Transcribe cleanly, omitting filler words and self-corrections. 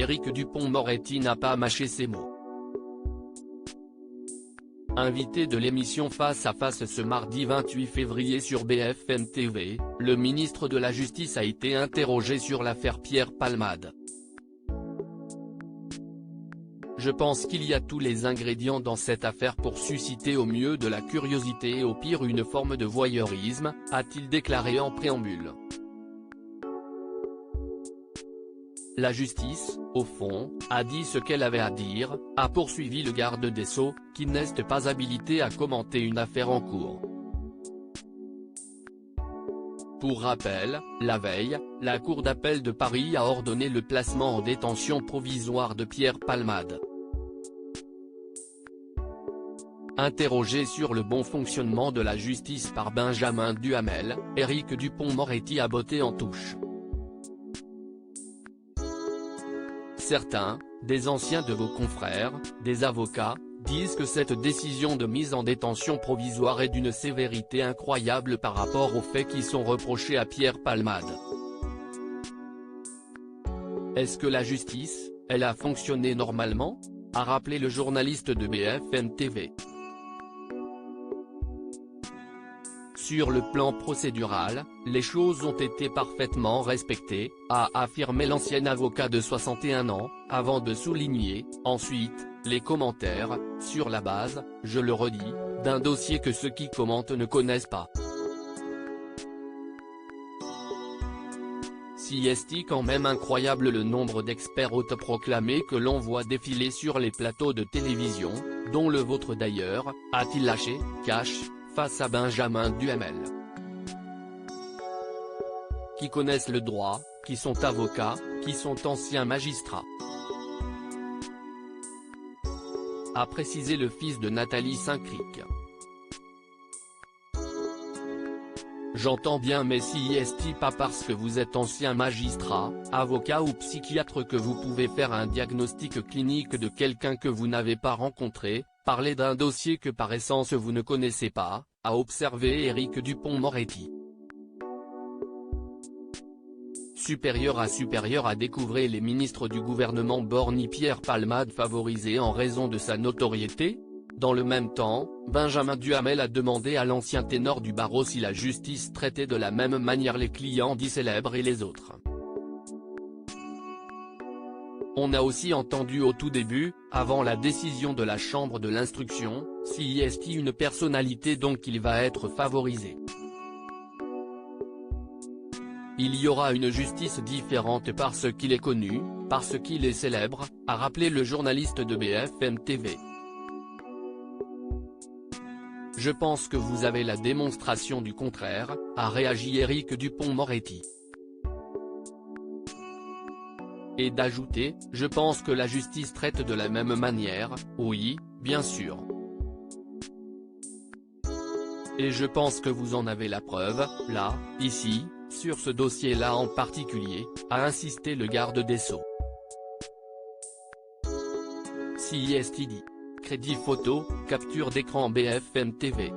Éric Dupond-Moretti n'a pas mâché ses mots. Invité de l'émission Face à Face ce mardi 28 février sur BFM TV, le ministre de la Justice a été interrogé sur l'affaire Pierre Palmade. Je pense qu'il y a tous les ingrédients dans cette affaire pour susciter au mieux de la curiosité et au pire une forme de voyeurisme, a-t-il déclaré en préambule. La justice, au fond, a dit ce qu'elle avait à dire, a poursuivi le garde des Sceaux, qui n'est pas habilité à commenter une affaire en cours. Pour rappel, la veille, la Cour d'appel de Paris a ordonné le placement en détention provisoire de Pierre Palmade. Interrogé sur le bon fonctionnement de la justice par Benjamin Duhamel, Éric Dupond-Moretti a botté en touche. Certains, des anciens de vos confrères, des avocats, disent que cette décision de mise en détention provisoire est d'une sévérité incroyable par rapport aux faits qui sont reprochés à Pierre Palmade. Est-ce que la justice, elle a fonctionné normalement ? A rappelé le journaliste de BFM TV. Sur le plan procédural, les choses ont été parfaitement respectées, a affirmé l'ancien avocat de 61 ans, avant de souligner, ensuite, les commentaires, sur la base, je le redis, d'un dossier que ceux qui commentent ne connaissent pas. Si est quand même incroyable le nombre d'experts autoproclamés que l'on voit défiler sur les plateaux de télévision, dont le vôtre d'ailleurs, a-t-il lâché, cash, face à Benjamin Duhamel. Qui connaissent le droit, qui sont avocats, qui sont anciens magistrats. A précisé le fils de Nathalie Saint-Cric. J'entends bien, mais si est pas parce que vous êtes ancien magistrat, avocat ou psychiatre que vous pouvez faire un diagnostic clinique de quelqu'un que vous n'avez pas rencontré, parler d'un dossier que par essence vous ne connaissez pas, a observé Éric Dupond-Moretti. Supérieur à découvrir les ministres du gouvernement borni Pierre Palmade favorisé en raison de sa notoriété. Dans le même temps, Benjamin Duhamel a demandé à l'ancien ténor du barreau si la justice traitait de la même manière les clients dits célèbres et les autres. On a aussi entendu au tout début, avant la décision de la chambre de l'instruction, si est une personnalité donc il va être favorisé. Il y aura une justice différente parce qu'il est connu, parce qu'il est célèbre, a rappelé le journaliste de BFM TV. Je pense que vous avez la démonstration du contraire, a réagi Éric Dupond-Moretti. Et d'ajouter, je pense que la justice traite de la même manière, oui, bien sûr. Et je pense que vous en avez la preuve, là, ici, sur ce dossier-là en particulier, a insisté le garde des Sceaux. Si est dit. Crédit photo, capture d'écran BFM TV.